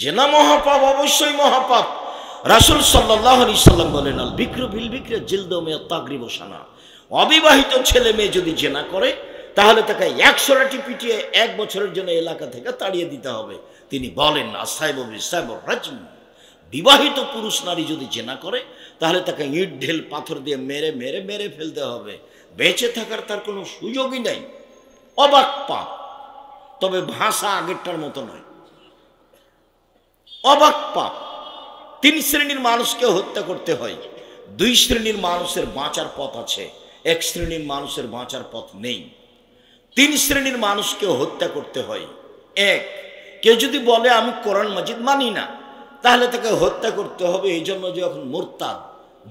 জেনা মহাপাপ, অবশ্যই মহাপাপ। রাসূল সাল্লাল্লাহু আলাইহি সাল্লাম বলেন, আল বিকরু বিল বিকরি জিলদু মিয়াত তাগরিবু সানা। অবিবাহিত ছেলে মেয়ে যদি জেনা করে তাহলে তাকে 100 লাঠি পিটিয়ে 1 বছরের জন্য এলাকা থেকে তাড়িয়ে দিতে হবে। তিনি বলেন, আসাইবু বিসাইবু রাজম। বিবাহিত পুরুষ নারী যদি জেনা করে তাহলে তাকে ইট ঢেল পাথর দিয়ে মেরে মেরে মেরে ফেলতে হবে। বেঁচে থাকার তার কোনো সুযোগই নেই। অবাক পাপ, তবে ভাষা আগেরটার মতো নয়। অবাক পাপ। 3 শ্রেণীর মানুষকে হত্যা করতে হয়। 2 শ্রেণীর মানুষের বাঁচার পথ আছে, 1 শ্রেণীর মানুষের বাঁচার পথ নেই। 3 শ্রেণীর মানুষকে হত্যা করতে হয়। 1, কেউ যদি বলে আমি কোরআন মাজিদ মানি না, তাহলে তাকে হত্যা করতে হবে এই জন্য যে এখন মুরতাদ,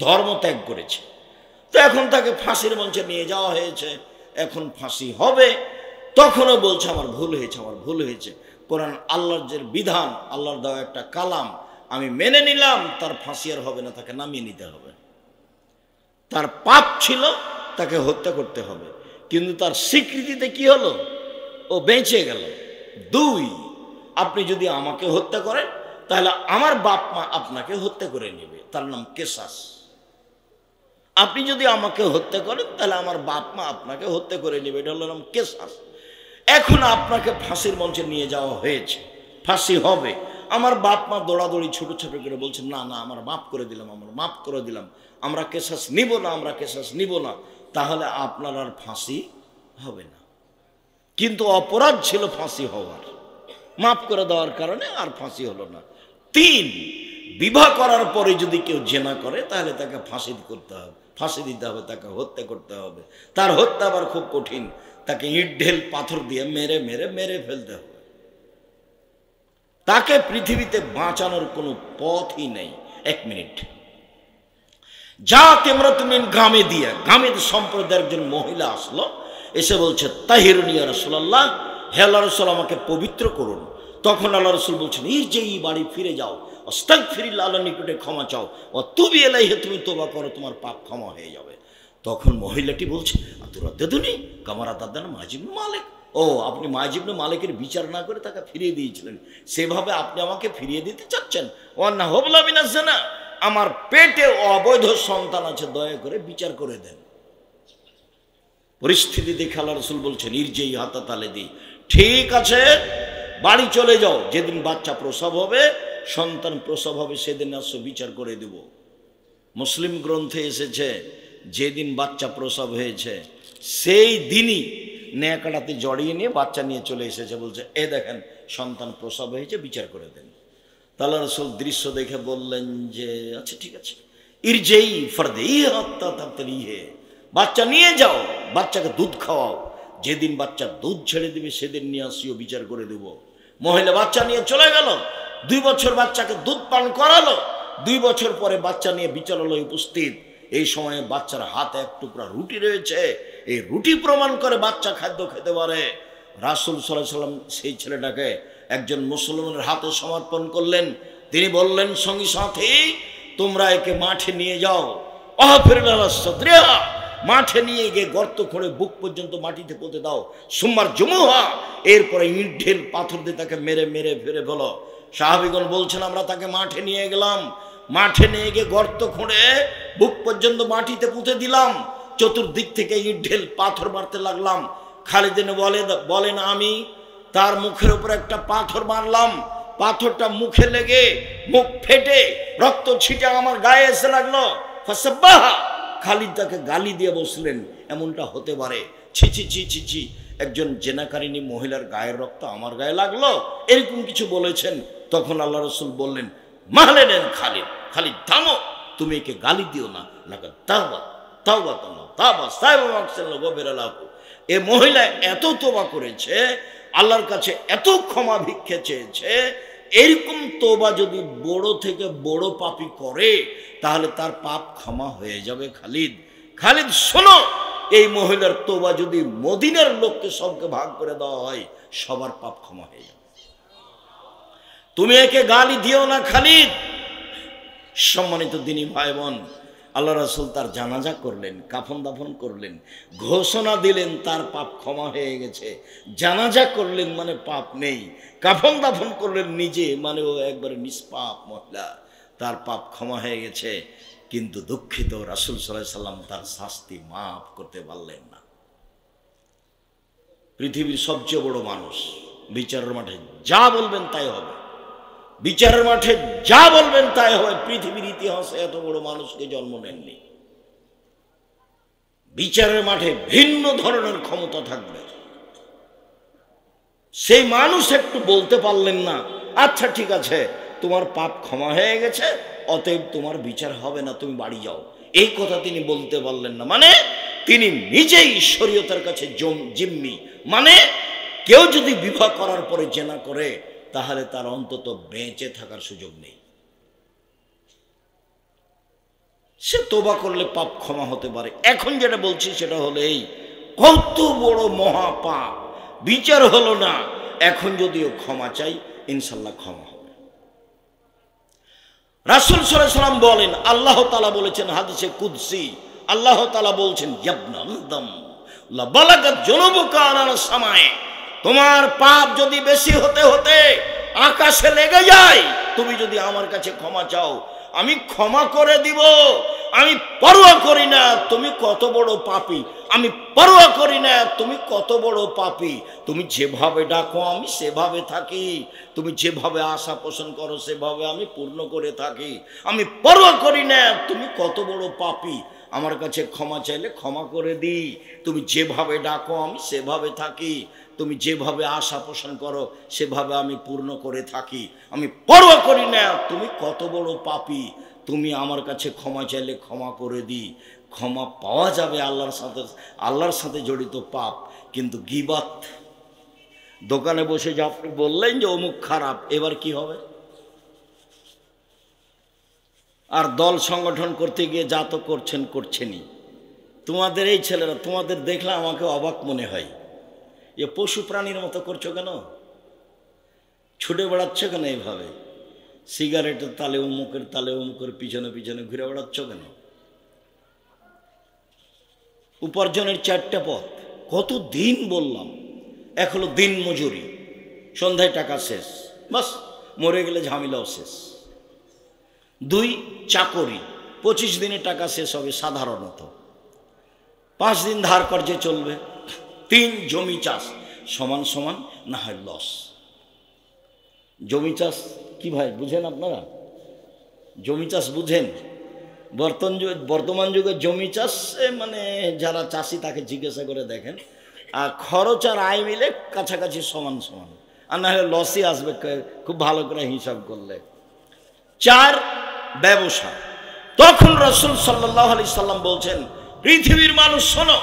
ধর্ম ত্যাগ করেছে। তো এখন তাকে ফাঁসির মঞ্চে নিয়ে যাওয়া হয়েছে, এখন ফাঁসি হবে। তখনও বলছে আমার ভুল হয়েছে, আমার ভুল হয়েছে। কোরআন আল্লাহর যে বিধান, আল্লাহর দেওয়া একটা কালাম, আমি মেনে নিলাম, তার ফাঁসি আর হবে না, তাকে নামিয়ে নিতে হবে। তার পাপ ছিল, তাকে হত্যা করতে হবে। কিন্তু তার স্বীকৃতিতে কি হলো? ও বেঁচে গেল। 2, আপনি যদি আমাকে হত্যা করেন তাহলে আমার বাপ মা আপনাকে হত্যা করে নেবে, তার নাম কেসাস। আপনি যদি আমাকে হত্যা করেন তাহলে আমার বাপ মা আপনাকে হত্যা করে নেবে, এটা হলো নাম কেসাস। এখন আপনাকে ফাঁসির মঞ্চে নিয়ে যাওয়া হয়েছে, ফাঁসি হবে। আমার বাপ মা দৌড়াদৌড়ি ছোট ছোট করে বলছেন, না না আমার মাফ করে দিলাম, আমার মাফ করে দিলাম, আমরা কেসাস নিব না, আমরা কেসাস নিব না। তাহলে আপনার আর ফাঁসি হবে না। কিন্তু অপরাধ ছিল ফাঁসি হওয়ার, মাফ করে দেওয়ার কারণে আর ফাঁসি হলো না। 3, বিবাহ করার পরে যদি কেউ জেনা করে তাহলে তাকে ফাঁসি করতে হবে, ফাঁসি দিতে হবে, তাকে হত্যা করতে হবে। তার হত্যা আবার খুব কঠিন, তাকে ইট ঢেল পাথর দিয়ে মেরে মেরে মেরে ফেলতে হবে। তাকে পৃথিবীতে বাঁচানোর কোনো পথই নেই। 1 মিনিট। যা তেমরাতুমিন গ্রামে দিয়ে, গ্রামের সম্প্রদায়ের একজন মহিলা আসলো, এসে বলছে, তাহিরুনি ইয়া রাসূলুল্লাহ, হে আল্লাহর রাসূল আমাকে পবিত্র করুন। তখন আল্লাহর রাসূল বলছেন, এই যে এই বাড়ি ফিরে যাও, আস্তাগফিরুল্লাহ, আল্লাহর নিকটে ক্ষমা চাও, ও তুবি ইলাইহি, তুমি তওবা করো, তোমার পাপ ক্ষমা হয়ে যাবে। তখন মহিলাটি বলছে, আতুরাদ্দাদুনি কামারা দাদান মাজিব মালিক। ও, আপনি মাজিব ইবনে মালিকের বিচার না করে তাকে ফিরিয়ে দিয়েছিলেন, সেভাবে আপনি আমাকে ফিরিয়ে দিতে চাচ্ছেন? ওয়ান্না হবলা মিনাজ জিনা, আমার পেটে অবৈধ সন্তান আছে, দয়া করে বিচার করে দেন। পরিস্থিতি দেখে আল্লাহর রাসূল বলছেন, ইরজিই হাত্তা তালিদি, ঠিক আছে, বাড়ি চলে যাও, যেদিন বাচ্চা প্রসব হবে, সন্তান প্রসব হবে, সেদিন আসো, বিচার করে দেব। মুসলিম গ্রন্থে এসেছে, যেদিন বাচ্চা প্রসব হয়েছে সেই দিনই নেকড়াতে জড়িয়ে নিয়ে বাচ্চা নিয়ে চলে এসেছে, বলছে এ দেখেন সন্তান প্রসব হয়েছে, বিচার করে দেন। আল্লাহ রাসূল দৃশ্য দেখে বললেন যে আচ্ছা ঠিক আছে, ইরজেই ফরদেই হাত্তা তাবতালিহে, বাচ্চা নিয়ে যাও, বাচ্চাকে দুধ খাওয়াও, যেদিন বাচ্চা দুধ ছেড়ে দিবে সেদিন নিয়ে আসিও, বিচার করে দেব। মহিলা বাচ্চা নিয়ে চলে গেল, 2 বছর বাচ্চাকে দুধ পান করালো। 2 বছর পরে বাচ্চা নিয়ে বিচারালয়ে উপস্থিত। এই সময়ে বাচ্চার হাতে 1 টুকরা রুটি রয়েছে, এই রুটি প্রমাণ করে বাচ্চা খাদ্য খেতে পারে। রাসূল সাল্লাল্লাহু আলাইহি সাল্লাম সেই ছেলেটাকে একজন মুসলমানের হাতে সমর্পণ করলেন। তিনি বললেন, সঙ্গী সাথী, তোমরা একে মাঠে নিয়ে যাও, মাঠে নিয়ে গিয়ে গর্ত করে বুক পর্যন্ত মাটিতে পুঁতে দাও, সুম্মার জুমুহা, এরপরে ইট ঢেল পাথর দিয়ে তাকে মেরে মেরে ফেলে ফেলো। সাহাবীগণ বলছেন, আমরা তাকে মাঠে নিয়ে গেলাম, মাঠে নিয়ে গিয়ে গর্ত খুঁড়ে বুক পর্যন্ত মাটিতে পুঁতে দিলাম, চতুর্দিক থেকে ইট ঢেল পাথর মারতে লাগলাম। খালিদ বলেন, আমি তার মুখের উপর একটা পাথর মারলাম, পাথরটা মুখে লেগে মুখ ফেটে রক্ত ছিটে আমার গায়ে এসে লাগলো। ফাসাব্বাহা, খালিদ তাকে গালি দিয়ে বসলেন, এমনটা হতে পারে? ছি ছি ছি ছি ছি, একজন জেনাকারিনী মহিলার গায়ের রক্ত আমার গায়ে লাগলো, এরকম কিছু বলেছেন। তখন আল্লাহ রাসূল বললেন, মাহলে নেন খালিদ, খালিদ থামো, তুমি একে গালি দিও না। লাকাদ তাওবা তাওবাতুল্লাহ তাওবা সাইবা মাকসাল্লাহ গফিরালাহু, এ মহিলা এত তওবা করেছে, আল্লাহর কাছে এত ক্ষমা ভিক্ষা চেয়েছে, এরকম তওবা যদি বড় থেকে বড় পাপী করে তাহলে তার পাপ ক্ষমা হয়ে যাবে। খালিদ, খালিদ শোনো, এই মহিলার তওবা যদি মদিনার লোককে সবকে ভাগ করে দেওয়া হয়, সবার পাপ ক্ষমা হয়ে যাবে। তুমি একে গালি দিও না খালিদ। সম্মানিত দিনী ভাই বোন, আল্লাহ রাসূল তার জানাজা করলেন, কাফন দাফন করলেন, ঘোষণা দিলেন তার পাপ ক্ষমা হয়ে গেছে। জানাজা করলেন মানে পাপ নেই, কাফন দাফন করলেন নিজে মানে ও একবারে নিষ্পাপ মহিলা, তার পাপ ক্ষমা হয়ে গেছে। কিন্তু দুঃখিত, রাসূল সাল্লাল্লাহু আলাইহি সাল্লাম তার শাস্তি মাফ করতে পারলেন না। পৃথিবীর সবচেয়ে বড় মানুষ, বিচারের মাঠে যা বলবেন তাই হবে, বিচারের মাঠে যা বলবেন তাই হবে। পৃথিবীর ইতিহাসে এত বড় মানুষকে জন্ম নেননি। বিচারের মাঠে ভিন্ন ধরনের ক্ষমতা থাকবে। সেই মানুষ একটু বলতে পারলেন না, আচ্ছা ঠিক আছে তোমার পাপ ক্ষমা হয়ে গেছে, অতএব তোমার বিচার হবে না, তুমি বাড়ি যাও, এই কথা তিনি বলতে পারলেন না। মানে তিনি নিজেই শরীয়তের কাছে জিম্মি। মানে কেউ যদি বিবাহ করার পরে জেনা করে তাহলে তার অন্তত বেঁচে থাকার সুযোগ নেই। সে তোবা করলে পাপ ক্ষমা হতে পারে। এখন যেটা বলছি সেটা হলো এই, কত বড় মহাপাপ, বিচার হলো না, এখন যদিও ক্ষমা চাই ইনশাল্লাহ ক্ষমা হবে। রাসূল সাল্লাল্লাহু আলাইহি সাল্লাম বলেন, আল্লাহ তাআলা বলেছেন হাদিসে কুদসি, আল্লাহ তাআলা বলছেন ইয়াবনা আদম লা বালাগাত যুনুবুকা আলাল সামায়ে, তোমার পাপ যদি বেশি হতে হতে আকাশে লেগে যায়, তুমি যদি আমার কাছে ক্ষমা চাও আমি ক্ষমা করে দিব। আমি পরোয়া করি না তুমি কত বড় পাপী, আমি পরোয়া করি না তুমি কত বড় পাপী, তুমি যেভাবে ডাকো আমি সেভাবে থাকি, তুমি যেভাবে আশা পোষণ করো সেভাবে আমি পূর্ণ করে থাকি। আমি পরোয়া করি না তুমি কত বড় পাপী, আমার কাছে ক্ষমা চাইলে ক্ষমা করে দিই। তুমি যেভাবে ডাকো আমি সেভাবে থাকি, তুমি যেভাবে আশা পোষণ করো সেভাবে আমি পূর্ণ করে থাকি। আমি পরোয়া করি না তুমি কত বড় পাপী, তুমি আমার কাছে ক্ষমা চাইলে ক্ষমা করে দিই। ক্ষমা পাওয়া যাবে আল্লাহর সাথে জড়িত পাপ। কিন্তু গীবত, দোকানে বসে যে আপনি বললেন যে অমুক খারাপ, এবার কি হবে? আর দল সংগঠন করতে গিয়ে যা তো করছেনই। তোমাদের এই ছেলেরা, তোমাদের দেখলে আমাকে অবাক মনে হয়, এ পশু প্রাণীর মতো করছো কেন? ছুটে বেড়াচ্ছ কেন এইভাবে? সিগারেটের তালে অমুকের পিছনে পিছনে ঘুরে বেড়াচ্ছ কেন? উপার্জনের 4টা পথ, কত দিন বললাম। এক হলো দিন মজুরি, সন্ধ্যায় টাকা শেষ, বাস মরে গেলে ঝামেলাও শেষ। 2 চাকরি, 25 দিনে টাকা শেষ হবে সাধারণত, 5 দিন ধার কর্জে চলবে। 3 জমি চাষ, সমান সমান না হয় লস। জমি চাষ কি ভাই বুঝেন আপনারা? জমি চাষ বুঝেন? বর্তমান যুগে জমি চাষ মানে যারা চাষি তাকে জিজ্ঞাসা করে দেখেন, আর খরচ আর আয় মিলে কাছাকাছি সমান সমান, আর না হলে লসই আসবে খুব ভালো করে হিসাব করলে। 4 ব্যবসা। তখন রাসূল সাল্লাল্লাহু আলাইহি সাল্লাম বলছেন, পৃথিবীর মানুষ শোনো,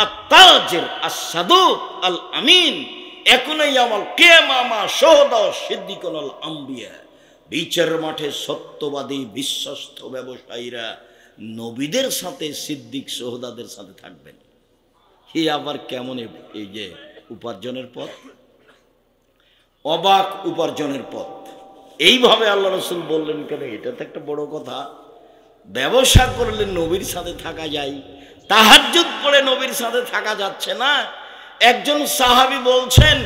আত-তাজির আস-সাদুক আল-আমিন ইয়াকুনু ইয়াউমাল কিয়ামা শুহাদা সিদ্দিকুন আল-আম্বিয়া। বিচার মাঠে সত্যবাদী বিশ্বস্ত ব্যবসায়ীরা নবীদের সাথে সিদ্দিক শহীদদের সাথে থাকবেন। এই আবার কেমন এই যে উপার্জনের পথ, অবাক উপার্জনের পথ। এইভাবে আল্লাহ রাসূল বললেন কেন? এটা তো একটা বড় কথা। ব্যবসা করলে নবীর সাথে থাকা যায়, তাহাজ্জুদ পড়ে নবীর সাথে থাকা যাচ্ছে না। একজন সাহাবী বলছেন,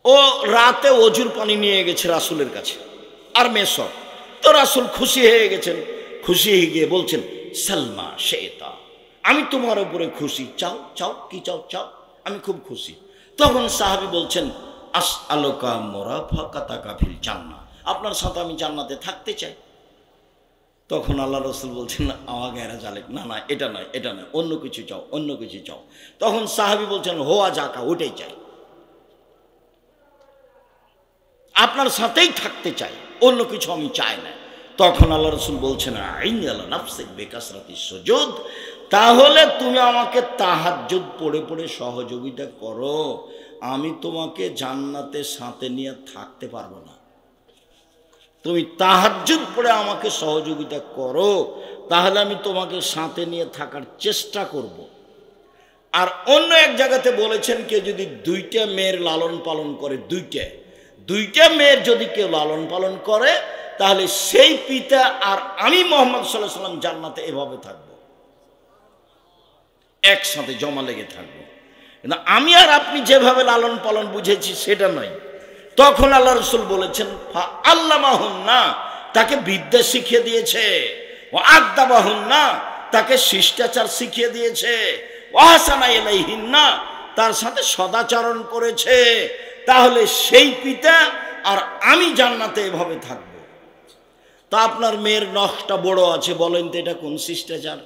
ও রাতে অজুর পানি নিয়ে গেছে রাসূলের কাছে আর মেসর, তো রাসূল খুশি হয়ে গেছেন। খুশি হয়ে গিয়ে বলছেন, সালমা শেতা, আমি তোমার উপরে খুশি, চাও চাও কি চাও চাও, আমি খুব খুশি। তখন সাহাবী বলছেন, আসআলুকা মুরাফাকাতাকা ফিল জান্নাহ, আপনার সাথে আমি জান্নাতে থাকতে চাই। তখন আল্লাহ রাসূল বলছেন, আওয়াজ এরা জালেক, না না এটা নয়, এটা নয়, অন্য কিছু চাও, অন্য কিছু চাও। তখন সাহাবী বলছেন, হোয়া জাকা, ওটাই চাই, আপনার সাথেই থাকতে চাই, অন্য কিছু আমি চাই না। তখন আল্লাহ রাসূল বলছেন, আইনি আলা নাফসিক বিকাসরাতি সুজুদ, তাহলে তুমি আমাকে তাহাজ্জুদ পড়ে পড়ে সহযোগিতা করো, আমি তোমাকে জান্নাতে সাথে নিয়ে থাকতে পারবো না। তুমি তাহাজ্জুদ পড়ে আমাকে সহযোগিতা করো, তাহলে আমি তোমাকে সাথে নিয়ে থাকার চেষ্টা করব। আর অন্য এক জায়গাতে বলেছেন, কেউ যদি 2টা মেয়ের লালন পালন করে, দুইটা মেয়ের যদি কেউ লালন পালন করে, তাহলে সেই পিতা আর আমি মুহাম্মদ সাল্লাল্লাহু আলাইহি সাল্লাম জান্নাতে এভাবে থাকবো, একসাথে জমা লেগে থাকবো। কিন্তু আমি আর আপনি যেভাবে লালন পালন বুঝেছি সেটা নয়। তখন আল্লাহ রাসূল বলেছেন ফা আল্লামাহুন্না, তাকে বিদ্যা শিখিয়ে দিয়েছে, ও আদাবাহুন্না, তাকে শিষ্টাচার শিখিয়ে দিয়েছে, ওয়াহসানা ইলাইহিন্না, তার সাথে সদাচরণ করেছে। তাহলে সেই পিতা আর আমি জান্নাতে এভাবে থাকবো। তা আপনার মেয়ের নখটা বড় আছে, বলেন তো এটা কোন শিষ্টাচার?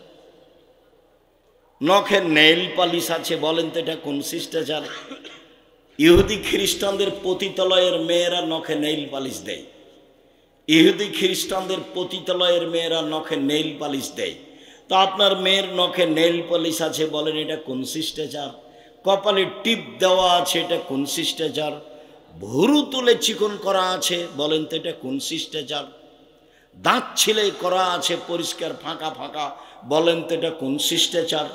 নখের নেইল পালিশ আছে, বলেন তো এটা কোন শিষ্টাচার? ইহুদি খ্রিস্টানদের পতিতালয়ের মেয়েরা নখে নেইল পালিশ দেয়, ইহুদি খ্রিস্টানদের পতিতালয়ের মেয়েরা নখে নেইল পালিশ দেয়। তো আপনার মেয়ের নখে নেইল পালিশ আছে, বলেন এটা কোন শিষ্টাচার? কপালে টিপ দেওয়া আছে, এটা কোন শিষ্টাচার? ভুরু তুলে চিকন করা আছে, বলেন তো এটা কোন শিষ্টাচার? দাঁত ছিলে করা আছে পরিষ্কার ফাঁকা ফাঁকা, বলেন তো এটা কোন শিষ্টাচার?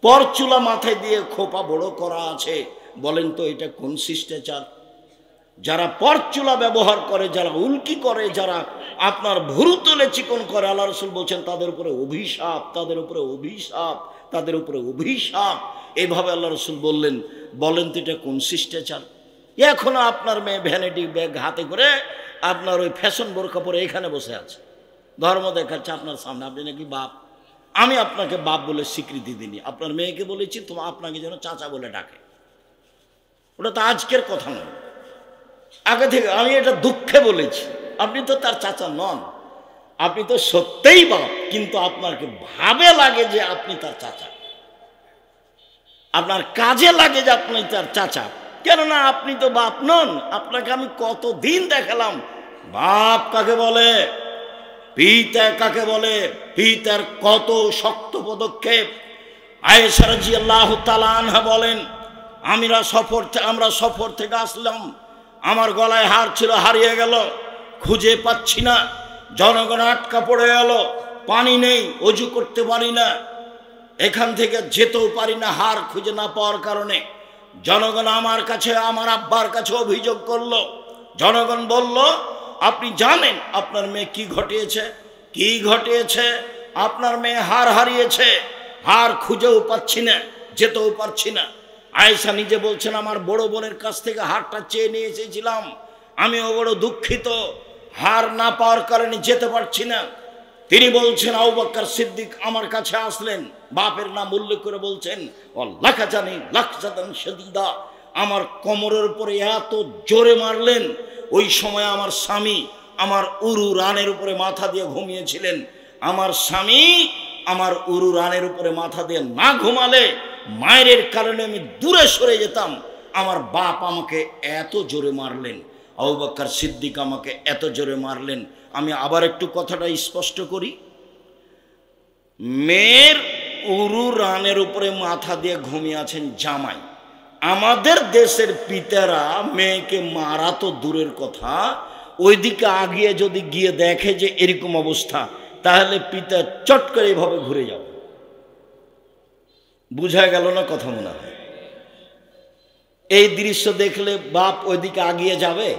পরচুলা মাথায় দিয়ে খোপা বড় করা আছে, বলেন তো এটা কোন শিষ্টাচার? যারা পরচুলা ব্যবহার করে, যারা উল্কি করে, যারা আপনার ভুরু তুলে চিকন করে, আল্লাহ রাসূল বলছেন তাদের উপরে অভিশাপ, তাদের উপরে অভিশাপ, তাদের উপরে অভিশাপ। এইভাবে আল্লাহ রাসূল বললেন, বলেন তো এটা কোন শিষ্টাচার? এখনো আপনার মেয়ে ভ্যানিটি ব্যাগ হাতে করে আপনার ওই ফ্যাশন বোরকা পরে এখানে বসে আছে, ধর্ম দেখাচ্ছে আপনার সামনে। আপনি নাকি বাপ, আমি আপনাকে বাপ বলে স্বীকৃতি দিইনি, আপনার মেয়েকে বলেছি তোমার আপনাকে যেন চাচা বলে ডাকে। ওটা তো আজকের কথা নয়, আগে থেকে আমি এটা দুঃখে বলেছি। আপনি তো তার চাচা নন, আপনি তো সত্যিই বাপ, কিন্তু আপনাকে ভাবে লাগে যে আপনি তার চাচা, আপনার কাজে লাগে যে আপনি তার চাচা। কেননা আপনি তো বাপ নন। আপনাকে আমি কতদিন দেখালাম বাপ কাকে বলে, পিতা কাকে বলে, পিতার কত শক্ত পদক্ষেপ। আয়েশা রাদিয়াল্লাহু তাআলা আনহা বলেন, আমরা সফর থেকে আসলাম, আমার গলায় হার ছিল, হারিয়ে গেল, খুঁজে পাচ্ছি না, জনগণ আটকা পড়ে গেল, পানি নেই, অজু করতে পারি না, এখান থেকে যেতেও পারি না হার খুঁজে না পাওয়ার কারণে। জনগণ আমার কাছে, আমার আব্বার কাছে অভিযোগ করলো। জনগণ বলল, আপনি জানেন আপনার মেয়ে কি ঘটিয়েছে? কি ঘটিয়েছে? আপনার মেয়ে হার হারিয়েছে, হার খুঁজেও পাচ্ছি না, যেতেও পারছি না। আয়েশা নিজে বলছেন, আমার বড় বোনের কাছ থেকে হারটা চেয়ে নিয়ে এসেছিলাম, আমিও বড় দুঃখিত, হার না পাওয়ার কারণে যেতে পারছি না। তিনি বলছেন, আবু বকর সিদ্দিক আমার কাছে আসলেন, বাপের নাম উল্লেখ করে বলছেন, লাখাজানি লাখজাদান শাদীদা, আমার কোমরের উপরে এত জোরে মারলেন। ওই সময় আমার স্বামী আমার উরু রানের উপরে মাথা দিয়ে ঘুমিয়েছিলেন। আমার স্বামী আমার উরু রানের উপরে মাথা দিয়ে না ঘুমালে মায়ের কারণে আমি দূরে সরে যেতাম। আমার বাপ আমাকে এত জোরে মারলেন, আবু বকর সিদ্দিক আমাকে এত জোরে মারলেন। আমি আবার একটু কথাটা স্পষ্ট করি, মেয়ের উরু রানের উপরে মাথা দিয়ে ঘুমিয়ে আছেন জামাই। আমাদের দেশের পিতারা মেয়েকে মারা তো দূরের কথা, ওইদিকে আগিয়ে যদি গিয়ে দেখে যে এরকম অবস্থা, তাহলে পিতা চট করে এভাবে ঘুরে যাবে। বুঝা গেল না কথা? মনে হয় এই দৃশ্য দেখলে বাপ ওইদিকে আগিয়ে যাবে?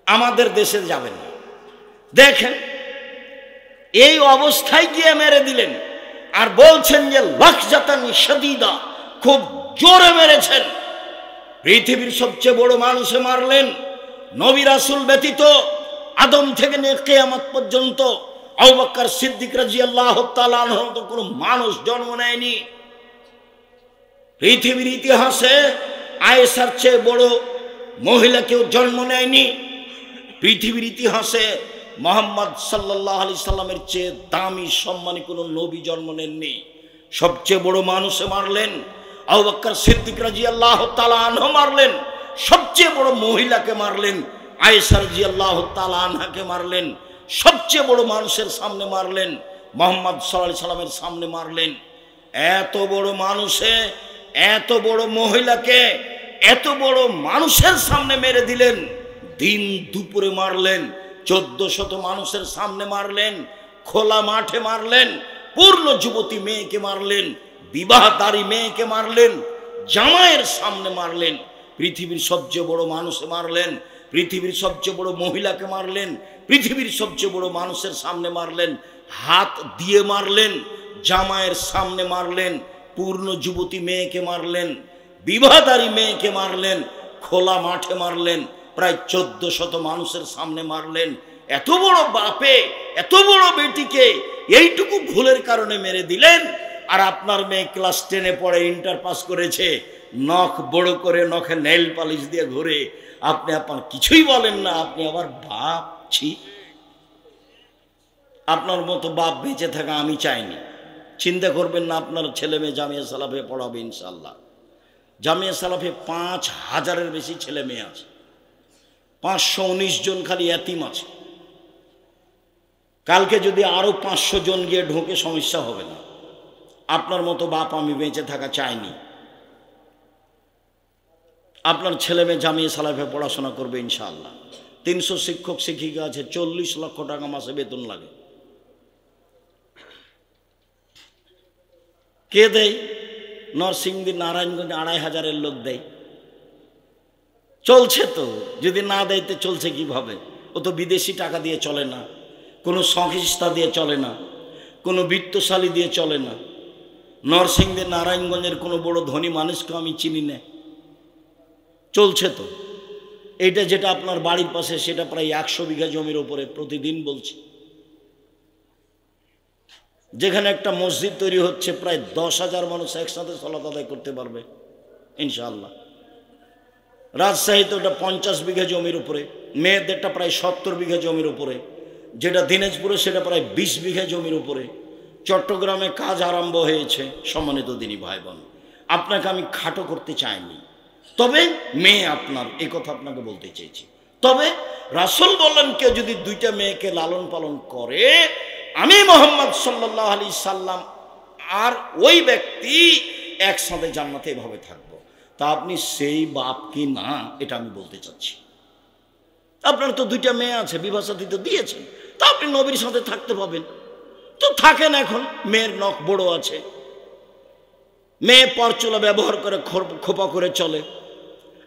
আমাদের দেশে যাবেন না। দেখেন এই অবস্থায় গিয়ে মেরে দিলেন, আর বলছেন যে লাখজাতান শাদীদা, খুব জোরে মেরেছেন। পৃথিবীর সবচেয়ে বড় মানুষে মারলেন, নবী রাসূল ব্যতীত আদম থেকে নিয়ে কিয়ামত পর্যন্ত আবু বকর সিদ্দিক রাদিয়াল্লাহু তাআলা আনহু তো কোনো মানুষ জন্ম নেয়নি। পৃথিবীর ইতিহাসে আয়েশার চেয়ে বড় মহিলা কেউ জন্ম নেয়নি। পৃথিবীর ইতিহাসে মুহাম্মদ সাল্লাল্লাহু আলাইহি সাল্লামের চেয়ে দামি সম্মানী কোনো নবী জন্ম নেননি। সবচেয়ে বড় মানুষে মারলেন, আবু বকর সিদ্দিক রাদিয়াল্লাহু তাআলা আনহু মারলেন। সবচেয়ে বড় মহিলাকে মারলেন, আয়েশা রাদিয়াল্লাহু তাআলা আনহাকে মারলেন। সবচেয়ে বড় মানুষের সামনে মারলেন, মুহাম্মদ সাল্লাল্লাহু আলাইহি সাল্লামের সামনে মারলেন। এত বড় মানুষে, এত বড় মহিলাকে এত বড় মানুষের সামনে মেরে দিলেন। দিন দুপুরে মারলেন, 1400 মানুষের সামনে মারলেন, খোলা মাঠে মারলেন, পূর্ণ যুবতী মেয়েকে মারলেন, বিবাহদারী মেয়েকে মারলেন, জামাইয়ের সামনে মারলেন। পৃথিবীর সবচেয়ে বড় মানুষে মারলেন, পৃথিবীর সবচেয়ে বড় মহিলাকে মারলেন, পৃথিবীর সবচেয়ে বড় মানুষের সামনে মারলেন, হাত দিয়ে মারলেন, জামাইয়ের সামনে মারলেন, পূর্ণ যুবতী মেয়েকে মারলেন, বিবাহদারী মেয়েকে মারলেন, খোলা মাঠে মারলেন, প্রায় 1400 মানুষের সামনে মারলেন। এত বড় বাপে এত বড় বেটিকে এইটুকু ভুলের কারণে মেরে দিলেন। আর আপনার মেয়ে ক্লাস 10-এ পড়ে, ইন্টার পাস করেছে, নখ বড় করে নখে নেইল পালিশ দিয়ে ঘুরে, আপনি আপনার কিছুই বলেন না, আপনি আবার বাপ। ছি, আপনার মতো বাপ বেঁচে থাকা আমি চাইনি। চিন্তা করবেন না আপনার ছেলে মেয়ে জামিয়া সালাফে পড়াবে ইনশাল্লাহ। জামিয়া সালাফে 5000-এর বেশি ছেলে মেয়ে আছে, 519 জন খালি এতিম আছে। কালকে যদি আরো 500 জন গিয়ে ঢোকে সমস্যা হবে না। আপনার মতো বাপ আমি বেঁচে থাকা চাইনি। আপনার ছেলে মেয়ে জামিয়া সালাফে পড়াশোনা করবে ইনশাআল্লাহ। 300 শিক্ষক শিক্ষিকা আছে, 40 লক্ষ টাকা মাসে বেতন লাগে। কে দেয়? নরসিংদী নারায়ণগঞ্জ 2500-এর লোক দেয়। চলছে তো, যদি না দেয় তো চলছে কিভাবে? ও তো বিদেশি টাকা দিয়ে চলে না, কোনো সংস্থা দিয়ে চলে না, কোনো বিত্তশালী দিয়ে চলে না। নরসিংদী নারায়ণগঞ্জের কোনো বড় ধনী মানুষকে আমি চিনি না। চলছে তো। এইটা যেটা আপনার বাড়ির পাশে, সেটা প্রায় 100 বিঘা জমির উপরে, প্রতিদিন বলছি। যেখানে একটা মসজিদ তৈরি হচ্ছে, প্রায় 10,000 মানুষ একসাথে সালাত আদায় করতে পারবে ইনশাআল্লাহ। রাজশাহীতে ওটা 50 বিঘা জমির উপরে, মেয়েদেরটা প্রায় 70 বিঘা জমির উপরে, যেটা দিনাজপুরে সেটা প্রায় 20 বিঘা জমির উপরে। চট্টগ্রামে কাজ আরম্ভ হয়েছে। সম্মানিত দিনী ভাই বোন, আপনাকে আমি খাটো করতে চাইনি, তবে মেয়ে আপনার, এই কথা আপনাকে বলতে চেয়েছি। তবে রাসূল বললেন, কেউ যদি 2টা মেয়েকে লালন পালন করে, আমি মুহাম্মদ সাল্লাল্লাহু আলাইহি সাল্লাম আর ওই ব্যক্তি একসাথে জান্নাতে এভাবে থাকবো। তা আপনি সেই বাপ কি না, এটা আমি বলতে চাচ্ছি। আপনার তো 2টা মেয়ে আছে, বিবাহ সাথী তো দিয়েছেন, তা আপনি নবীর সাথে থাকতে পাবেন তো থাকেন। এখন মেয়ের নখ বড় আছে, মেয়ে পরচুলা ব্যবহার করে, খোপা করে চলে,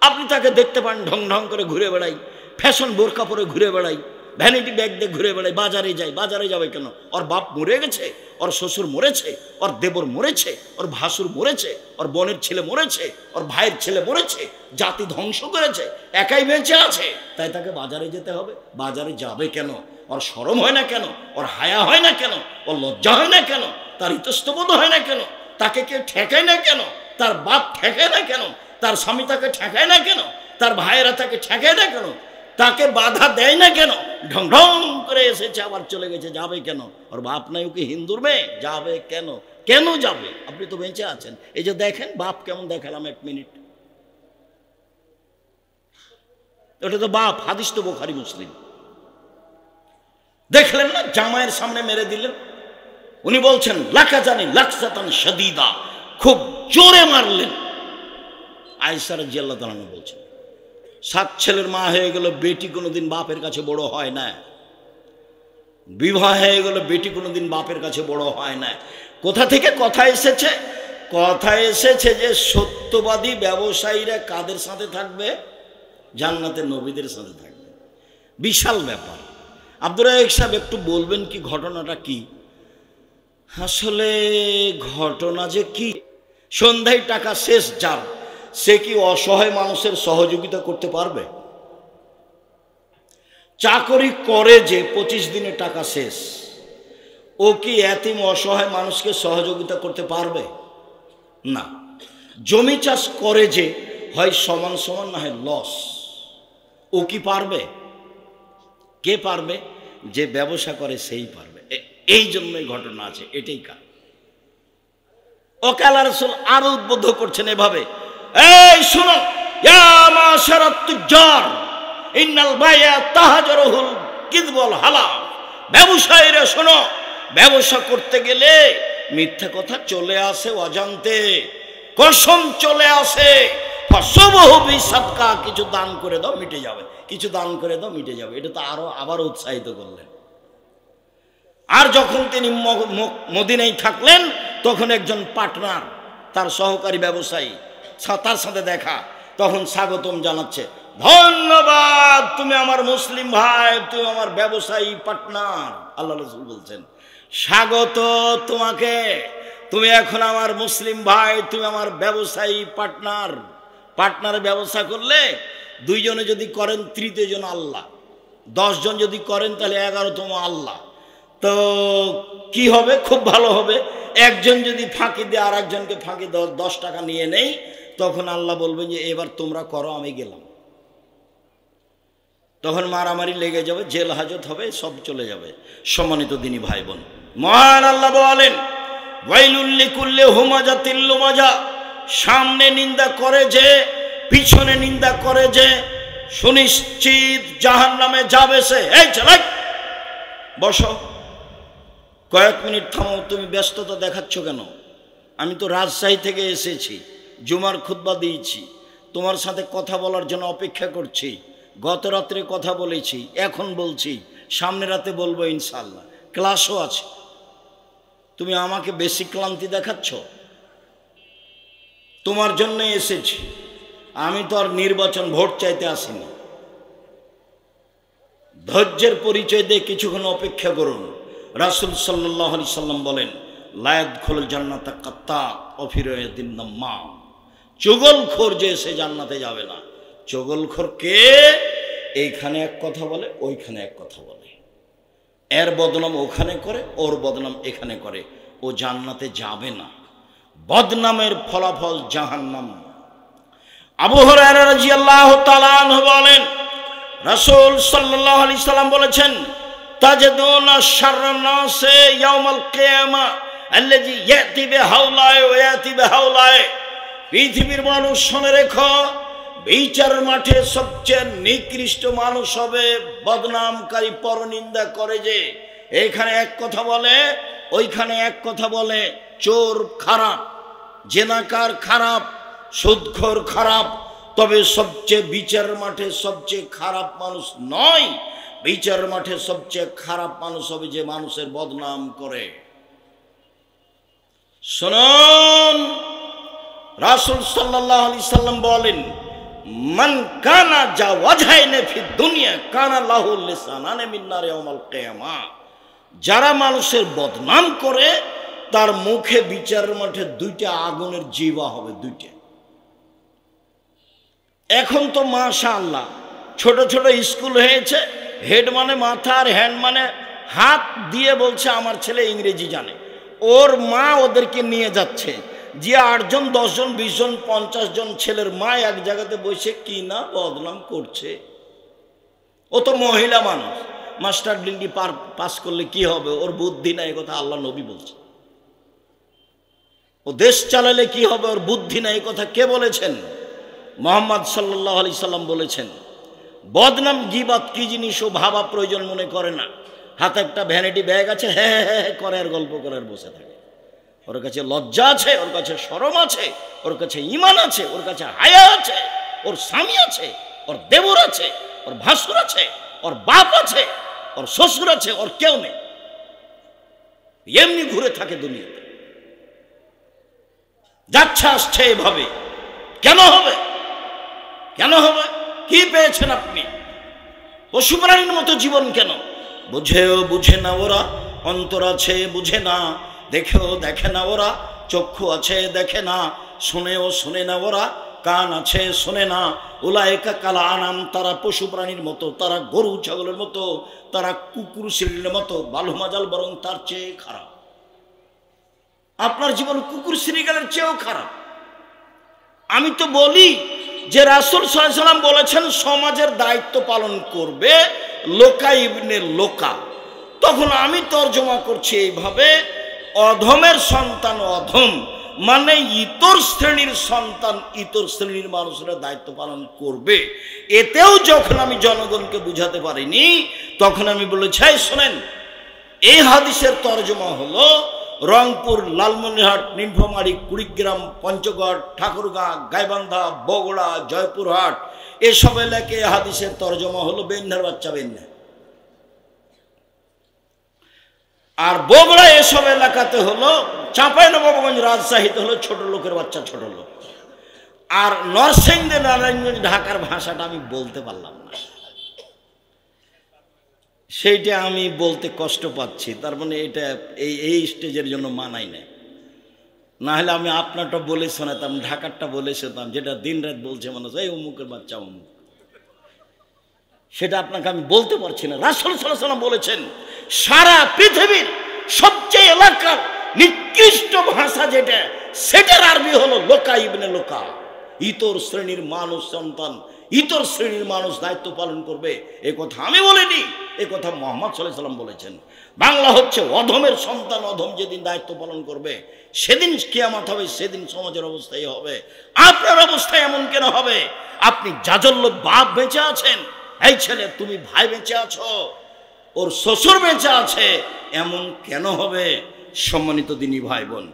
আপনি তাকে দেখতে পান ঢং ঢং করে ঘুরে বেড়াই, ফ্যাশন বোরকা পরে ঘুরে বেড়াই, ভ্যানিটি ব্যাগ দিয়ে ঘুরে বেড়াই, বাজারে যাই। বাজারে যাবে কেন? ওর বাপ মরে গেছে, ওর শ্বশুর মরেছে, ওর দেবর মরেছে, ওর ভাসুর মরেছে, ওর বোনের ছেলে মরেছে, ওর ভাইয়ের ছেলে মরেছে, জাতি ধ্বংস করেছে, একাই বেঁচে আছে, তাই তাকে বাজারে যেতে হবে। বাজারে যাবে কেন? ওর শরম হয় না কেন? ওর হায়া হয় না কেন? ওর লজ্জা হয় না কেন? তার ইতস্তবোধ হয় না কেন? তাকে কেউ ঠেকায় না কেন? তার বাপ ঠেকায় না কেন? তার স্বামী তাকে ঠেকায় না কেন? তার ভাইয়েরা তাকে ঠেকায় না কেন? তাকে বাধা দেয় না কেন? ঢং ঢং করে এসেছে, আবার চলে গেছে, যাবে কেন? ওর বাপ নাই, ওকে হিন্দুর মেয়ে, যাবে কেন? কেন যাবে? আপনি তো বেঁচে আছেন। এই যে দেখেন বাপ কেমন দেখালাম, 1 মিনিট, ওটা তো বাপ। হাদিস তো বুখারী মুসলিম। দেখলেন না, জামাইয়ের সামনে মেরে দিলেন। উনি বলছেন লাকা জানি লাকসাতান শাদীদা, খুব জোরে মারলেন। আয়েশা রাদিয়াল্লাহু তাআলা বলছেন, 7 ছেলের মা হয়ে গেল, বেটি কোনোদিন বাপের কাছে বড় হয় না। বিবাহ হয়ে গেল, বেটি কোনোদিন বাপের কাছে বড় হয় না। কোথা থেকে কথা এসেছে? কথা এসেছে যে সত্যবাদী ব্যবসায়ীরা কাদের সাথে থাকবে? জান্নাতের নবীদের সাথে থাকবে। বিশাল ব্যাপার। আব্দুর রাজ্জাক সাহেব একটু বলবেন কি ঘটনাটা কি? আসলে ঘটনা যে কি, সন্ধ্যায় টাকা শেষ যার, সে কি অসহায় মানুষের সহযোগিতা করতে পারবে? চাকরি করে যে 25 দিনে টাকা শেষ, ও কি এতিম অসহায় মানুষকে সহযোগিতা করতে পারবে? না। জমি চাষ করে যে, হয় সমান সমান না হয় লস, ও কি পারবে? কে পারবে? যে ব্যবসা করে সেই পারবে। এই জন্যই ঘটনা আছে, এটাই কারণ। ওকে আল্লাহ রাসূল আরো উদ্বুদ্ধ করছেন এভাবে, এই শুনো, ইয়া মাশারাত তুজ্জার ইন্নাল বাইয়া তাহাজারুল কিযবুল হালাল। ব্যবসায়ীরা শোনো, ব্যবসা করতে গেলে মিথ্যা কথা চলে আসে অজান্তে, কসম চলে আসে। ফাসবহু বিসাদকা, কিছু দান করে দাও মিটে যাবে, কিছু দান করে দাও মিটে যাবে। এটা তো আবার উৎসাহিত করলেন। আর যখন তিনি মদিনায় থাকলেন, তখন একজন পার্টনার, তার সহকারী ব্যবসায়ী, তার সাথে দেখা, তখন স্বাগতম জানাচ্ছে, ধন্যবাদ, তুমি আমার মুসলিম ভাই, তুমি আমার ব্যবসায়ী পার্টনার। আল্লাহ রাসূল বলছেন, স্বাগত তোমাকে, তুমি এখন আমার মুসলিম ভাই, তুমি আমার ব্যবসায়ী পার্টনার। পার্টনারে ব্যবসা করলে দুইজনে যদি করেন তৃতীয় জন আল্লাহ, 10 জন যদি করেন তাহলে 11তম আল্লাহ। তো কি হবে? খুব ভালো হবে। একজন যদি ফাঁকি দিয়ে আর একজনকে ফাঁকি 10 টাকা নিয়ে নেই, তখন আল্লাহ বলবেন যে এবার তোমরা করো, আমি গেলাম। তখন মারামারি লেগে যাবে, জেল হাজত হবে, সব চলে যাবে। সম্মানিত দিনী ভাই বোন, মহান আল্লাহ বলেন, ওয়াইলুল লিকুল্লি হুমাজাতিল লুমাজা, সামনে নিন্দা করে যে, পিছনে নিন্দা করে যে, সুনিশ্চিত জাহান্নামে যাবে সে। এই চলে বসো, কয়েক মিনিট থামো, তুমি ব্যস্ততা দেখাচ্ছ কেন? আমি তো রাজশাহী থেকে এসেছি, জুমার খুতবা দিয়েছি, তোমার সাথে কথা বলার জন্য অপেক্ষা করছি। গত রাত্রে কথা বলেছি, এখন বলছি, সামনে রাতে বলবো ইনশাআল্লাহ, ক্লাসও আছে। তুমি আমাকে বেশি ক্লান্তি দেখাচ্ছ? তোমার জন্য এসেছি, আমি তো আর নির্বাচন ভোট চাইতে আসিনি। ধৈর্যের পরিচয় দিয়ে কিছুক্ষণ অপেক্ষা করুন। রাসূল সাল্লাল্লাহু আলাইহি সাল্লাম বলেন, লা ইয়াদখুলুল জান্নাতা কাত্তাত ওয়া ফিরায়াদিন নাম্মাম, চুগলখোর যে সে জান্নাতে যাবে না। চুগলখোর কে? এইখানে এক কথা বলে, ওইখানে এক কথা বলে, এর বদনাম ওখানে করে, ওর বদনাম এখানে করে, ও জান্নাতে যাবে না। বদনামের ফলাফল জাহান্নাম। আবু হুরায়রা রাদিয়াল্লাহু তাআলা আনহু বলেন, রাসূল সাল্লাল্লাহু আলাইহি সাল্লাম বলেছেন, তাজদুনা শাররান নাসে ইয়াউমাল কিয়ামা আল্লাযী ইয়াতি বিহাওলাই ওয়া ইয়াতি বিহাওলাই। পৃথিবীর মানুষ শুনে রেখো, বিচার মাঠে সবচেয়ে নিকৃষ্ট মানুষ হবে বদনামকারী, পরনিন্দা করে যে। এখানে এক কথা বলে, ওইখানে এক কথা বলে। চোর খারাপ, জেনাকার খারাপ, সুদখোর খারাপ, তবে সবচেয়ে বিচার মাঠে সবচেয়ে খারাপ মানুষ নয়। বিচার মাঠে সবচেয়ে খারাপ মানুষ হবে যে মানুষের বদনাম করে। শুনুন, রাসূল সাল্লাল্লাহু আলাইহি সাল্লাম বলেন, মান কানা যা ওয়াজহাইনে ফি দুনিয়া কানা লাহু লিসানানে মিন নার ইয়াউমাল কিয়ামা। যারা মানুষের বদনাম করে তার মুখে বিচার মাঠে 2টা আগুনের জিহ্বা হবে, 2টা। এখন তো মাশাআল্লাহ ছোট ছোট স্কুল হয়েছে, হেড মানে মাথা আর হ্যান্ড মানে হাত দিয়ে বলছে আমার ছেলে ইংরেজি জানে। ওর মা ওদেরকে নিয়ে যাচ্ছে, যে 8 জন 10 জন 20 জন 50 জন ছেলের মা এক জায়গাতে বসে কি না বদনাম করছে। ও তো মহিলা মানুষ, মাস্টার ডিগ্রি পাস করলে কি হবে, ওর বুদ্ধি নাই, এই কথা আল্লাহ নবী বলছে। ও দেশ চালালে কি হবে, ওর বুদ্ধি নাই, এই কথা কে বলেছেন? মুহাম্মদ সাল্লাল্লাহু আলাইহি সাল্লাম বলেছেন। বদনাম গীবাত কি জিনিস ও ভাবা প্রয়োজন মনে করে না। হাতে একটা ভ্যানিটি ব্যাগ আছে, হ্যাঁ হ্যাঁ হ্যাঁ করে আর গল্প করে আর বসে থাকে। ওর কাছে লজ্জা আছে, ওর কাছে শরম আছে, ওর কাছে ঈমান আছে, ওর কাছে হায়া আছে, ওর স্বামী আছে, ওর দেবর আছে, ওর ভাসুর আছে, ওর বাপ আছে, ওর শ্বশুর আছে, ওর কেউ নেই। এমনি ঘুরে থাকে দুনিয়াতে, যাচ্ছে আসছে এভাবে। কেন হবে? কেন হবে? কি পেয়েছেন আপনি? পশু প্রাণীর মতো জীবন কেন? বুঝেও বুঝে না ওরা, অন্তর আছে বুঝে না, দেখেও দেখে না ওরা, চক্ষু আছে দেখে না, শুনেও শুনে না ওরা, কান আছে শোনে না। উলাইকা কাল আনাম, তারা পশু প্রাণীর মতো, তারা গরু ছাগলের মতো, তারা কুকুর শিরীলের মতো, বালুমাজাল বরং তার চেয়ে খারাপ। আপনার জীবন কুকুর শ্রীগালের চেয়েও খারাপ। আমি তো বলি যে রাসূল সাল্লাল্লাহু আলাইহি সাল্লাম বলেছেন সমাজের দায়িত্ব পালন করবে লোকা ইবনে লোকা। তখন আমি তর্জমা করছি এইভাবে, অধমের সন্তান অধম মানে ইতর শ্রেণীর সন্তান ইতর শ্রেণীর মানুষেরা দায়িত্ব পালন করবে। এতেও যখন আমি জনগণকে বুঝাতে পারিনি, তখন আমি বলেছি, শোনেন, এই হাদিসের তর্জমা হলো রংপুর, লালমনিরহাট, নীলফামারী, কুড়িগ্রাম, পঞ্চগড়, ঠাকুরগাঁ, গাইবান্ধা, বগুড়া, জয়পুরহাট এসব এলাকায় হাদিসের তর্জমা হলো বেন্যার বাচ্চা বেন্যা। আর বগুড়া এসব এলাকাতে হলো, চাঁপাইনবাবগঞ্জ, রাজশাহীতে হলো ছোট লোকের বাচ্চা ছোট লোক। আর নরসিংদী নারায়ণগঞ্জ ঢাকার ভাষাটা আমি বলতে পারলাম না, সেইটা আমি বলতে কষ্ট পাচ্ছি। তার মানে এটা এই স্টেজের জন্য মানাই না। না হলে আমি আপনারটা বলে শোনাতাম, ঢাকারটা বলে শোনাতাম, যেটা দিন রাত বলছে মানুষ এই অমুকের বাচ্চা অমুক, সেটা আপনাকে আমি বলতে পারছি না। রাসূল সাল্লাল্লাহু আলাইহি ওয়াসাল্লাম বলেছেন সারা পৃথিবীর সবচেয়ে এলাকার নিকৃষ্ট ভাষা যেটা, সেটার আরবি হলো লোকা ইবনে লোকা। ইতর শ্রেণীর মানুষ সন্তান, ইতর শ্রেণীর মানুষ দায়িত্ব পালন করবে, এ কথা আমি বলিনি, এ কথা মুহাম্মদ সাল্লাল্লাহু আলাইহি ওয়াসাল্লাম বলেছেন। বাংলা হচ্ছে অধমের সন্তান, অধম যেদিন দায়িত্ব পালন করবে সেদিন কিয়ামত হবে, সেদিন সমাজের অবস্থাই হবে। আপনার অবস্থা এমন কেন হবে? আপনি জাজল্য বাপ বেঁচে আছেন, এই ছেলে তুমি ভাই বেঁচে আছো, ওর শ্বশুর বেঁচে আছে, এমন কেন হবে? সম্মানিত দিনী ভাই বোন,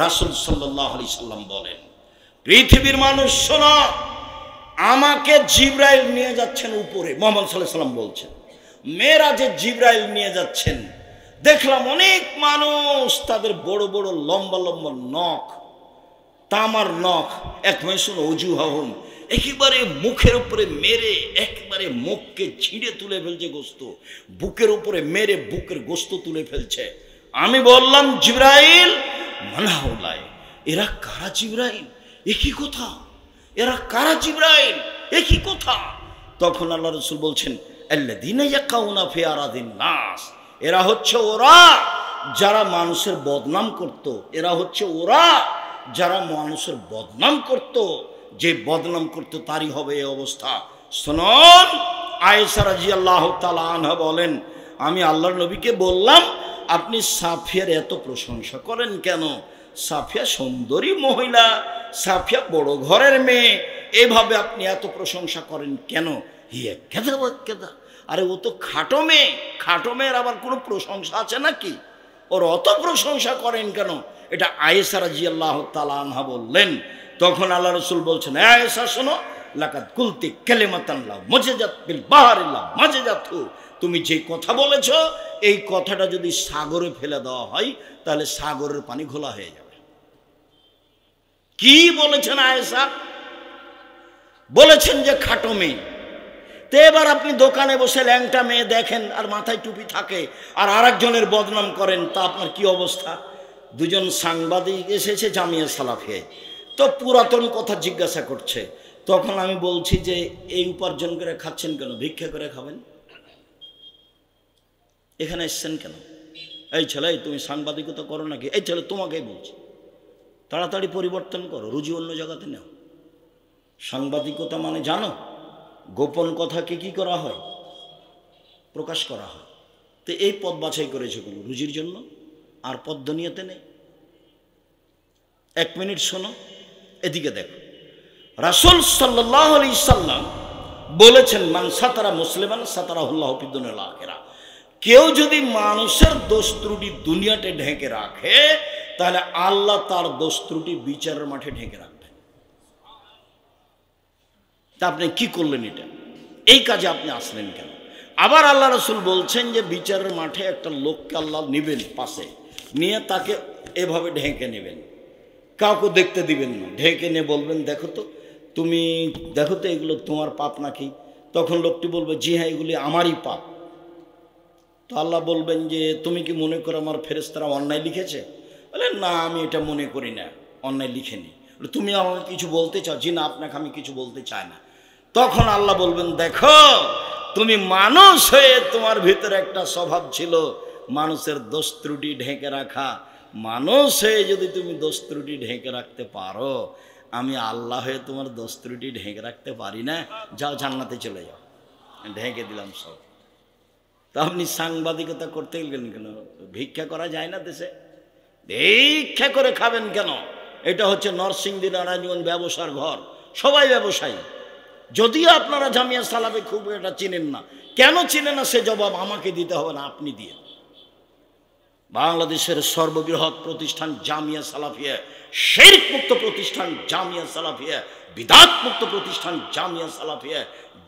রাসূল সাল্লাল্লাহু আলাইহি সাল্লাম বলেন, পৃথিবীর মানুষ শোনো, আমাকে জিবরাইল নিয়ে যাচ্ছেন উপরে। মুহাম্মদ সাল্লাল্লাহু আলাইহি সাল্লাম বলছেন মেরাজে জিবরাইল নিয়ে যাচ্ছেন, দেখলাম অনেক মানুষ তাদের বড় বড় লম্বা লম্বা নখ, তামার নখ, এক মেশুন অজুহাহুম, একেবারে মুখের উপরে মেরে একেবারে মুখকে ছিঁড়ে তুলে ফেলছে গোস্ত, বুকের উপরে মেরে বুকের গোস্ত তুলে ফেলছে। আমি বললাম জিবরাইল মানহাউলায়, এরা কারা জিবরাইল? একই কথা, এরা কারা জিবরাইল? একই কথা। তখন আল্লাহ রাসূল বলছেন আল্লাযীনা ইয়াকাউনা ফি আরাদিন নাস, এরা হচ্ছে ওরা যারা মানুষের বদনাম করত, এরা হচ্ছে ওরা যারা মানুষের বদনাম করত, যে বদনাম করত তারই হবে এই অবস্থা। শুনুন, আয়েশা রাদিয়াল্লাহু তাআলা আনহা বলেন, আমি আল্লাহর নবীকে বললাম আপনি সাফিয়ার এত প্রশংসা করেন কেন? সাফিয়া সুন্দরী মহিলা, সাফিয়া বড় ঘরের মেয়ে, এভাবে আপনি এত প্রশংসা করেন কেন? হিয়া কেদা কেদা, আরে ও তো খাটো মেয়ে, খাটো মেয়ের আবার কোনো প্রশংসা আছে নাকি? ওর অত প্রশংসা করেন কেন? এটা আয়েশা রাদিয়াল্লাহু তাআলা আনহা বললেন। তখন আল্লাহ রাসূল বলছেন, আয়েশা শোনো, লাকাদ কুলতি কালিমাতান লা মুজাজাত বিল বাহরি লা মুজাজাতু, তুমি যে কথা বলেছো এই কথাটা যদি সাগরে ফেলে দেওয়া হয় তাহলে সাগরের পানি ঘোলা হয়ে যাবে। কি বলেছেন আয়েশা? বলেছেন যে খাটো মেয়ে। তো এবার আপনি দোকানে বসে ল্যাংটা মেয়ে দেখেন আর মাথায় টুপি থাকে আর আরেকজনের বদনাম করেন, তা আপনার কি অবস্থা? দুজন সাংবাদিক এসেছে জামিয়া সালাফিয়ায়, তো পুরাতন কথা জিজ্ঞাসা করছে। তখন আমি বলছি যে এই উপার্জন করে খাচ্ছেন কেন? ভিক্ষা করে খাবেন। এখানে এসছেন কেন? এই ছেলে তুমি সাংবাদিকতা করো নাকি? এই ছেলে তোমাকেই বলছি, তাড়াতাড়ি পরিবর্তন করো, রুজি অন্য জায়গাতে নাও। সাংবাদিকতা মানে জানো, গোপন কথাকে কি করা হয়? প্রকাশ করা হয়। তো এই পথ বাছাই করেছে কোনো রুজির জন্য, আর পথ দুনিয়াতে নেই। এক মিনিট শোনো, এদিকে দেখো, রাসূল সাল্লাল্লাহু আলাইহি সাল্লাম বলেছেন মান সাতারা মুসলিমান সাতারাহুল্লাহু ফিদ দুনিয়া ওয়াল আখিরা, কেউ যদি মানুষের দোষ ত্রুটি দুনিয়াতে ঢেকে রাখে তাহলে আল্লাহ তার দোষ ত্রুটি বিচারের মাঠে ঢেকে রাখবেন। তা আপনি কি করলেন? এটা এই কাজে আপনি আসলেন কেন? আবার আল্লাহ রাসূল বলছেন যে বিচারের মাঠে একটা লোককে আল্লাহ নেবেন, পাশে নিয়ে তাকে এভাবে ঢেকে নেবেন, কাউকে দেখতে দিবেন না, ঢেকে নিয়ে বলবেন দেখো তো, তুমি দেখো তো এগুলো তোমার পাপ নাকি? তখন লোকটি বলবে জি হ্যাঁ এগুলি আমারই পাপ। তো আল্লাহ বলবেন যে তুমি কি মনে করো আমার ফেরেশতারা অন্যায় লিখেছে? বলে না, আমি এটা মনে করি না, অন্যায় লিখেনি। তুমি আমাকে কিছু বলতে চাও? জি না, আপনাকে আমি কিছু বলতে চাই না। তখন আল্লাহ বলবেন দেখো, তুমি মানুষ হয়ে তোমার ভিতরে একটা স্বভাব ছিল মানুষের দোষ ত্রুটি ঢেকে রাখা। মানুষ হয়ে যদি তুমি দোষ ত্রুটি ঢেকে রাখতে পারো, আমি আল্লাহ হয়ে তোমার দোষ ত্রুটি ঢেকে রাখতে পারি না? যাও জান্নাতে চলে যাও, ঢেকে দিলাম সব। তা আপনি সাংবাদিকতা করতে গেলেন কেন? ভিক্ষা করা যায় না দেশে? ভিক্ষা করে খাবেন কেন? এটা হচ্ছে নরসিংদী নারায়ণগঞ্জ ব্যবসার ঘর, সবাই ব্যবসায়ী। যদিও আপনারা জামিয়া সালাফে খুব এটা চিনেন না, কেন চিনেন না সে জবাব আমাকে দিতে হবে না, আপনি দিয়ে। বাংলাদেশের সর্ববৃহৎ প্রতিষ্ঠান জামিয়া সালাফিয়া, শিরক মুক্ত প্রতিষ্ঠান জামিয়া সালাফিয়া, বিদআত মুক্ত প্রতিষ্ঠান জামিয়া সালাফিয়া,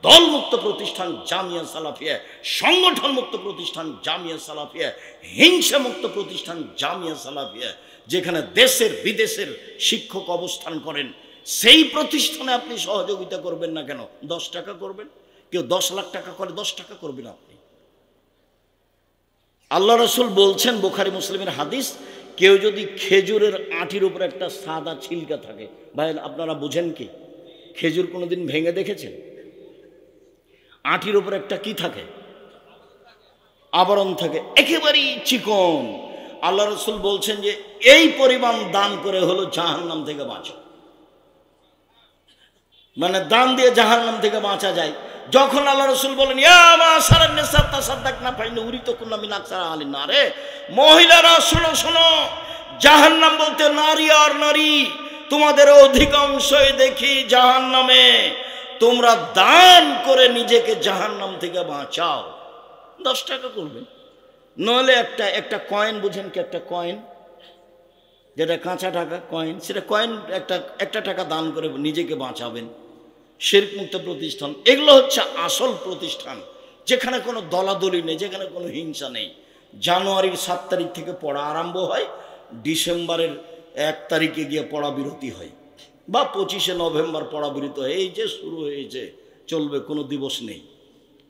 দল মুক্ত প্রতিষ্ঠান জামিয়া সালাফিয়া, সংগঠন মুক্ত প্রতিষ্ঠান জামিয়া সালাফিয়া, হিংসা মুক্ত প্রতিষ্ঠান জামিয়া সালাফিয়া, যেখানে দেশের বিদেশের শিক্ষক অবস্থান করেন, সেই প্রতিষ্ঠানে আপনি সহযোগিতা করবেন না কেন? 10 টাকা করবেন, কেউ 10 লাখ টাকা করে 10 টাকা করবেন আপনি। আল্লাহ রসুল বলছেন, বুখারী মুসলিমের হাদিস, কেউ যদি খেজুরের আঁটির উপর একটা সাদা ছিলকা থাকে, ভাই আপনারা বুঝেন কি? খেজুর কোনোদিন ভেঙে দেখেছেন? আঁটির উপর একটা কি থাকে? আবরণ থাকে, একেবারেই চিকন। আল্লাহ রসুল বলছেন যে এই পরিমাণ দান করে হলো জাহান্নাম থেকে বাঁচা, মানে দান দিয়ে জাহান্নাম থেকে বাঁচা যায়। যখন আল্লাহ রসুল বলেন মহিলারা শোনো শোনো, জাহান্নাম বলতে নারী আর নারী, তোমাদের অধিকাংশই দেখি জাহান্নামে, তোমরা দান করে নিজেকে জাহান্নাম থেকে বাঁচাও। 10 টাকা করবেন, নইলে একটা কয়েন, বুঝেন কি? একটা কয়েন, যেটা কাঁচা টাকা কয়েন, সেটা কয়েন একটা টাকা দান করে নিজেকে বাঁচাবেন। শিরক মুক্ত প্রতিষ্ঠান, এগুলো হচ্ছে আসল প্রতিষ্ঠান, যেখানে কোনো দলাদলি নেই, যেখানে কোনো হিংসা নেই। জানুয়ারির 7 তারিখ থেকে পড়া আরম্ভ হয়, ডিসেম্বরের 1 তারিখে গিয়ে পড়া বিরতি হয়, বা 25শে নভেম্বর পড়া বিরতি হয়। এই যে শুরু হয়েছে, চলবে, কোনো দিবস নেই।